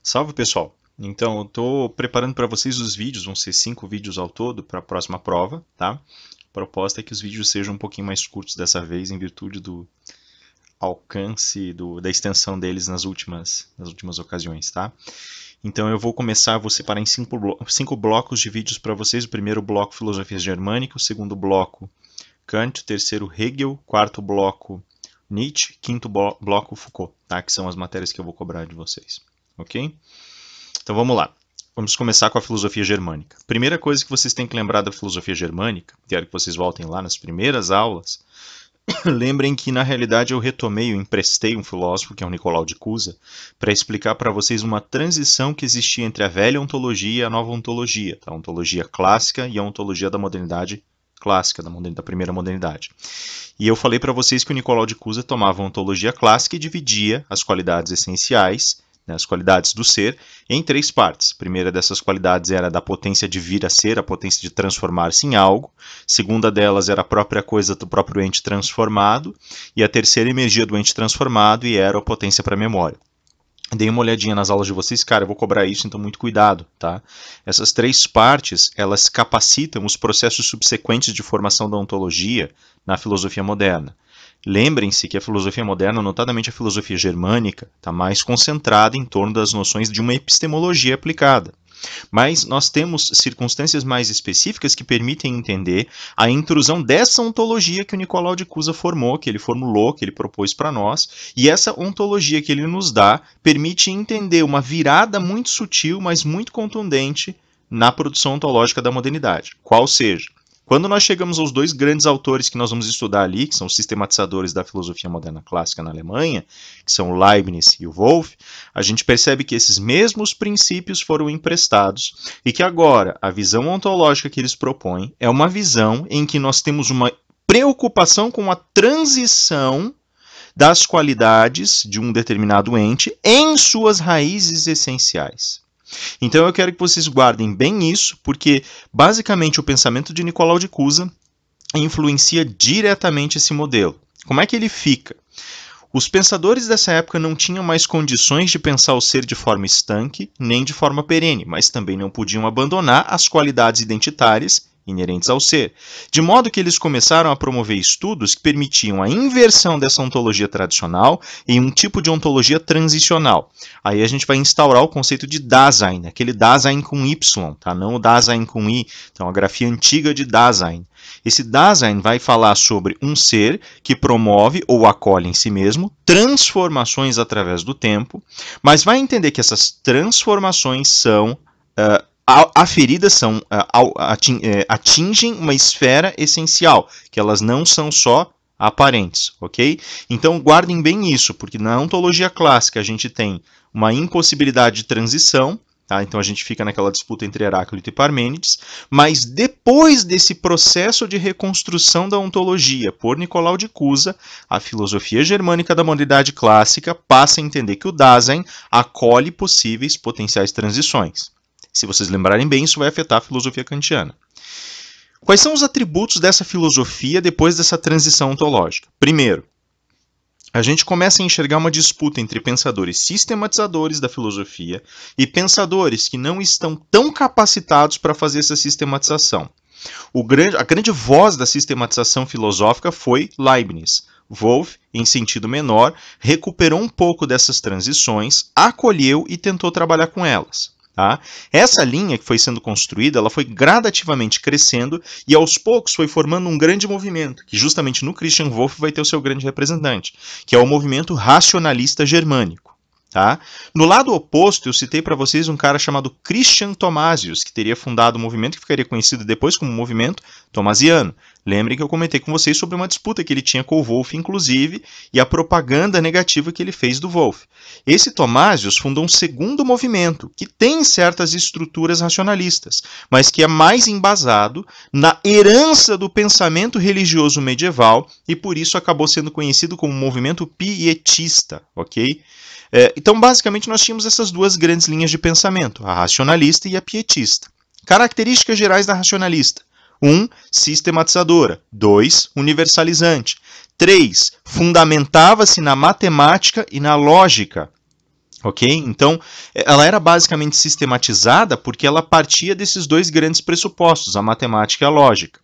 Salve pessoal! Então, eu estou preparando para vocês os vídeos, vão ser 5 vídeos ao todo para a próxima prova, tá? A proposta é que os vídeos sejam um pouquinho mais curtos dessa vez, em virtude do alcance, da extensão deles nas últimas ocasiões, tá? Então, eu vou começar, vou separar em 5 blocos de vídeos para vocês. O primeiro bloco, Filosofia Germânica, o segundo bloco, Kant, o terceiro, Hegel, quarto bloco, Nietzsche, quinto bloco, Foucault, tá? Que são as matérias que eu vou cobrar de vocês, ok? Então vamos lá. Vamos começar com a filosofia germânica. Primeira coisa que vocês têm que lembrar da filosofia germânica, quero que vocês voltem lá nas primeiras aulas, lembrem que na realidade eu emprestei um filósofo, que é o Nicolau de Cusa, para explicar para vocês uma transição que existia entre a velha ontologia e a nova ontologia, tá? A ontologia clássica e a ontologia da modernidade clássica, da primeira modernidade. E eu falei para vocês que o Nicolau de Cusa tomava a ontologia clássica e dividia as qualidades essenciais, as qualidades do ser, em 3 partes. A primeira dessas qualidades era da potência de vir a ser, a potência de transformar-se em algo. A segunda delas era a própria coisa do próprio ente transformado. E a terceira emergia do ente transformado e era a potência para a memória. Dei uma olhadinha nas aulas de vocês, cara, eu vou cobrar isso, então muito cuidado, tá? Essas 3 partes, elas capacitam os processos subsequentes de formação da ontologia na filosofia moderna. Lembrem-se que a filosofia moderna, notadamente a filosofia germânica, está mais concentrada em torno das noções de uma epistemologia aplicada. Mas nós temos circunstâncias mais específicas que permitem entender a intrusão dessa ontologia que o Nicolau de Cusa formou, que ele formulou, que ele propôs para nós, e essa ontologia que ele nos dá permite entender uma virada muito sutil, mas muito contundente na produção ontológica da modernidade. Qual seja, quando nós chegamos aos 2 grandes autores que nós vamos estudar ali, que são os sistematizadores da filosofia moderna clássica na Alemanha, que são o Leibniz e o Wolff, a gente percebe que esses mesmos princípios foram emprestados e que agora a visão ontológica que eles propõem é uma visão em que nós temos uma preocupação com a transição das qualidades de um determinado ente em suas raízes essenciais. Então eu quero que vocês guardem bem isso, porque basicamente o pensamento de Nicolau de Cusa influencia diretamente esse modelo. Como é que ele fica? Os pensadores dessa época não tinham mais condições de pensar o ser de forma estanque, nem de forma perene, mas também não podiam abandonar as qualidades identitárias inerentes ao ser. De modo que eles começaram a promover estudos que permitiam a inversão dessa ontologia tradicional em um tipo de ontologia transicional. Aí a gente vai instaurar o conceito de Dasein, aquele Dasein com Y, tá? Não o Dasein com I, então a grafia antiga de Dasein. Esse Dasein vai falar sobre um ser que promove ou acolhe em si mesmo transformações através do tempo, mas vai entender que essas transformações são aferidas, atingem uma esfera essencial, que elas não são só aparentes, ok? Então guardem bem isso, porque na ontologia clássica a gente tem uma impossibilidade de transição, tá? Então a gente fica naquela disputa entre Heráclito e Parmênides, mas depois desse processo de reconstrução da ontologia por Nicolau de Cusa, a filosofia germânica da modernidade clássica passa a entender que o Dasein acolhe possíveis potenciais transições. Se vocês lembrarem bem, isso vai afetar a filosofia kantiana. Quais são os atributos dessa filosofia depois dessa transição ontológica? Primeiro, a gente começa a enxergar uma disputa entre pensadores sistematizadores da filosofia e pensadores que não estão tão capacitados para fazer essa sistematização. A grande voz da sistematização filosófica foi Leibniz. Wolff, em sentido menor, recuperou um pouco dessas transições, acolheu e tentou trabalhar com elas. Tá? Essa linha que foi sendo construída, ela foi gradativamente crescendo e aos poucos foi formando um grande movimento, que justamente no Christian Wolff vai ter o seu grande representante, que é o movimento racionalista germânico. Tá? No lado oposto, eu citei para vocês um cara chamado Christian Thomasius, que teria fundado um movimento que ficaria conhecido depois como movimento thomasiano. Lembrem que eu comentei com vocês sobre uma disputa que ele tinha com o Wolff, inclusive, e a propaganda negativa que ele fez do Wolff. Esse Thomasius fundou um segundo movimento, que tem certas estruturas racionalistas, mas que é mais embasado na herança do pensamento religioso medieval e por isso acabou sendo conhecido como movimento pietista, ok? Então, basicamente, nós tínhamos essas 2 grandes linhas de pensamento, a racionalista e a pietista. Características gerais da racionalista. 1. Sistematizadora. 2. Universalizante. 3. Fundamentava-se na matemática e na lógica. Ok? Então, ela era basicamente sistematizada porque ela partia desses dois grandes pressupostos, a matemática e a lógica.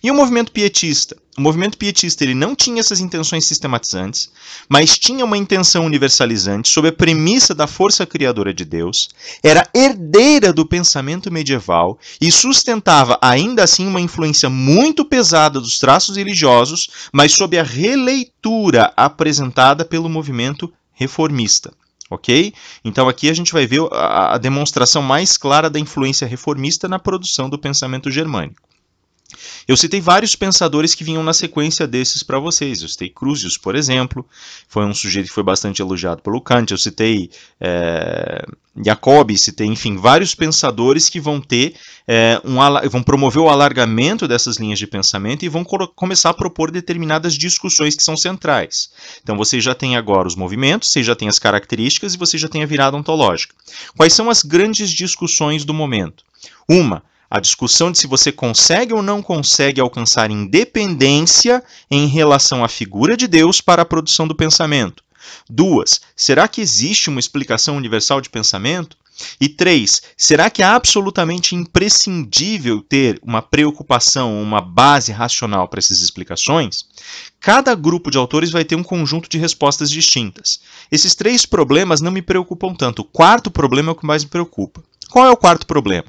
E o movimento pietista? O movimento pietista ele não tinha essas intenções sistematizantes, mas tinha uma intenção universalizante sob a premissa da força criadora de Deus, era herdeira do pensamento medieval e sustentava ainda assim uma influência muito pesada dos traços religiosos, mas sob a releitura apresentada pelo movimento reformista. Ok? Então aqui a gente vai ver a demonstração mais clara da influência reformista na produção do pensamento germânico. Eu citei vários pensadores que vinham na sequência desses para vocês. Eu citei Crusius, por exemplo, foi um sujeito que foi bastante elogiado pelo Kant. Eu citei Jacobi, citei, enfim, vários pensadores que vão ter vão promover o alargamento dessas linhas de pensamento e vão começar a propor determinadas discussões que são centrais. Então você já tem agora os movimentos, você já tem as características e você já tem a virada ontológica. Quais são as grandes discussões do momento? A discussão de se você consegue ou não consegue alcançar independência em relação à figura de Deus para a produção do pensamento. 2. Será que existe uma explicação universal de pensamento? E 3. Será que é absolutamente imprescindível ter uma preocupação, uma base racional para essas explicações? Cada grupo de autores vai ter um conjunto de respostas distintas. Esses 3 problemas não me preocupam tanto. O 4º problema é o que mais me preocupa. Qual é o 4º problema?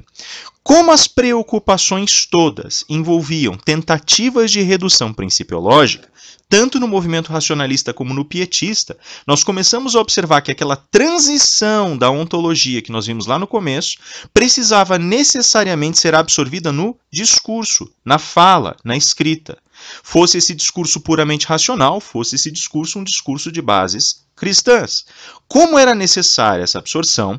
Como as preocupações todas envolviam tentativas de redução principiológica, tanto no movimento racionalista como no pietista, nós começamos a observar que aquela transição da ontologia que nós vimos lá no começo precisava necessariamente ser absorvida no discurso, na fala, na escrita. Fosse esse discurso puramente racional, fosse esse discurso um discurso de bases cristãs. Como era necessária essa absorção?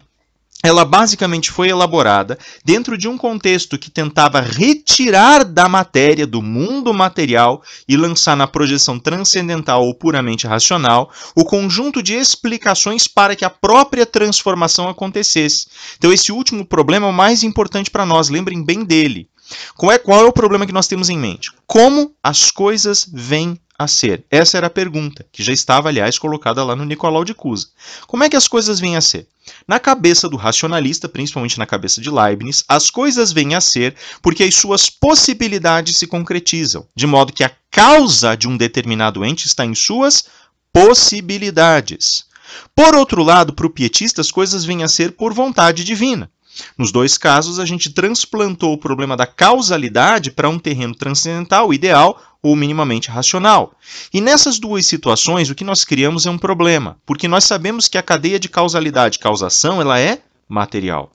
Ela basicamente foi elaborada dentro de um contexto que tentava retirar da matéria, do mundo material, e lançar na projeção transcendental ou puramente racional o conjunto de explicações para que a própria transformação acontecesse. Então esse último problema é o mais importante para nós, lembrem bem dele. Qual é o problema que nós temos em mente? Como as coisas vêm a ser? Essa era a pergunta, que já estava, aliás, colocada lá no Nicolau de Cusa. Como é que as coisas vêm a ser? Na cabeça do racionalista, principalmente na cabeça de Leibniz, as coisas vêm a ser porque as suas possibilidades se concretizam, de modo que a causa de um determinado ente está em suas possibilidades. Por outro lado, para o pietista, as coisas vêm a ser por vontade divina. Nos dois casos, a gente transplantou o problema da causalidade para um terreno transcendental, ideal ou minimamente racional. E nessas duas situações, o que nós criamos é um problema, porque nós sabemos que a cadeia de causalidade e causação ela é material.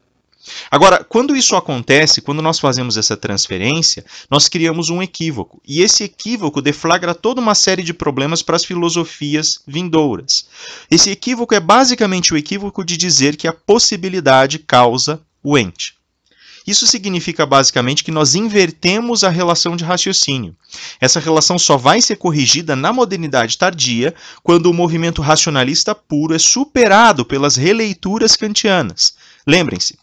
Agora, quando isso acontece, quando nós fazemos essa transferência, nós criamos um equívoco. E esse equívoco deflagra toda uma série de problemas para as filosofias vindouras. Esse equívoco é basicamente o equívoco de dizer que a possibilidade causa o ente. Isso significa basicamente que nós invertemos a relação de raciocínio. Essa relação só vai ser corrigida na modernidade tardia, quando o movimento racionalista puro é superado pelas releituras kantianas. Lembrem-se,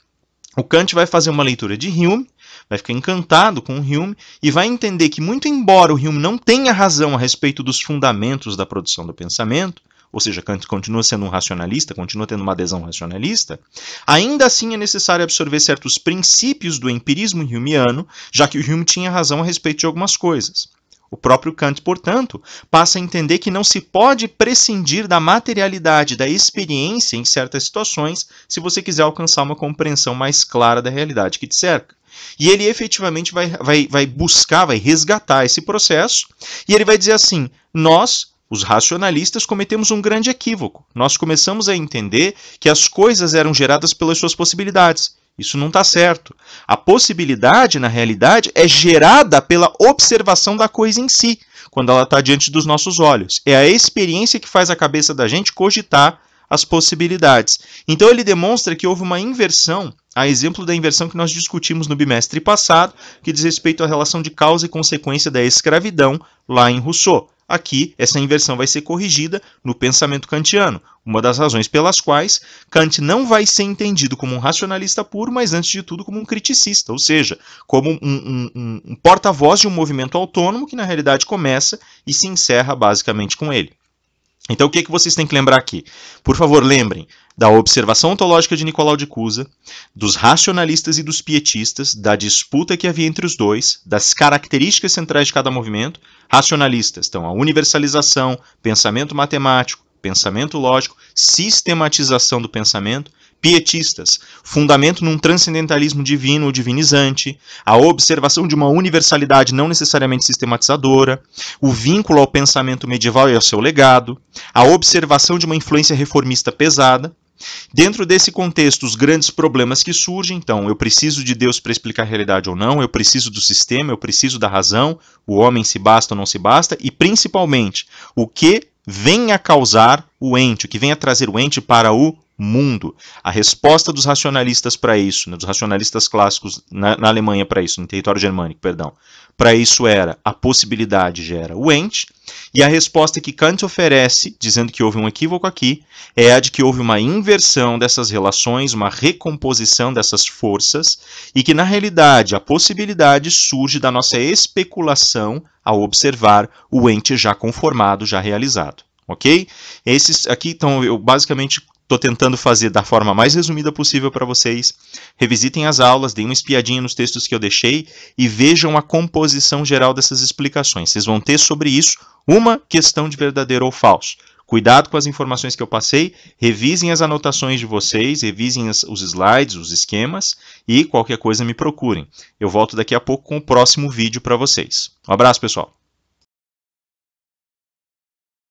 o Kant vai fazer uma leitura de Hume, vai ficar encantado com o Hume e vai entender que, muito embora o Hume não tenha razão a respeito dos fundamentos da produção do pensamento, ou seja, Kant continua sendo um racionalista, continua tendo uma adesão racionalista, ainda assim é necessário absorver certos princípios do empirismo humeano, já que o Hume tinha razão a respeito de algumas coisas. O próprio Kant, portanto, passa a entender que não se pode prescindir da materialidade, da experiência em certas situações, se você quiser alcançar uma compreensão mais clara da realidade que te cerca. E ele efetivamente vai buscar, vai resgatar esse processo, e ele vai dizer assim, nós, os racionalistas, cometemos um grande equívoco. Nós começamos a entender que as coisas eram geradas pelas suas possibilidades. Isso não está certo. A possibilidade, na realidade, é gerada pela observação da coisa em si, quando ela está diante dos nossos olhos. É a experiência que faz a cabeça da gente cogitar as possibilidades. Então ele demonstra que houve uma inversão, a exemplo da inversão que nós discutimos no bimestre passado, que diz respeito à relação de causa e consequência da escravidão lá em Rousseau. Aqui, essa inversão vai ser corrigida no pensamento kantiano, uma das razões pelas quais Kant não vai ser entendido como um racionalista puro, mas antes de tudo como um criticista, ou seja, como um porta-voz de um movimento autônomo que na realidade começa e se encerra basicamente com ele. Então o que vocês têm que lembrar aqui? Por favor, lembrem, da observação ontológica de Nicolau de Cusa, dos racionalistas e dos pietistas, da disputa que havia entre os dois, das características centrais de cada movimento. Racionalistas, então, a universalização, pensamento matemático, pensamento lógico, sistematização do pensamento. Pietistas, fundamento num transcendentalismo divino ou divinizante, a observação de uma universalidade não necessariamente sistematizadora, o vínculo ao pensamento medieval e ao seu legado, a observação de uma influência reformista pesada. Dentro desse contexto, os grandes problemas que surgem, então, eu preciso de Deus para explicar a realidade ou não, eu preciso do sistema, eu preciso da razão, o homem se basta ou não se basta, e principalmente, o que vem a causar o ente, o que vem a trazer o ente para o mundo. A resposta dos racionalistas para isso, dos racionalistas clássicos na Alemanha para isso, no território germânico, perdão, para isso era a possibilidade gera o ente, e a resposta que Kant oferece, dizendo que houve um equívoco aqui, é a de que houve uma inversão dessas relações, uma recomposição dessas forças, e que na realidade a possibilidade surge da nossa especulação ao observar o ente já conformado, já realizado. Ok? Esses aqui, então, eu basicamente estou tentando fazer da forma mais resumida possível para vocês. Revisitem as aulas, deem uma espiadinha nos textos que eu deixei e vejam a composição geral dessas explicações. Vocês vão ter sobre isso uma questão de verdadeiro ou falso. Cuidado com as informações que eu passei, revisem as anotações de vocês, revisem os slides, os esquemas e qualquer coisa me procurem. Eu volto daqui a pouco com o próximo vídeo para vocês. Um abraço, pessoal!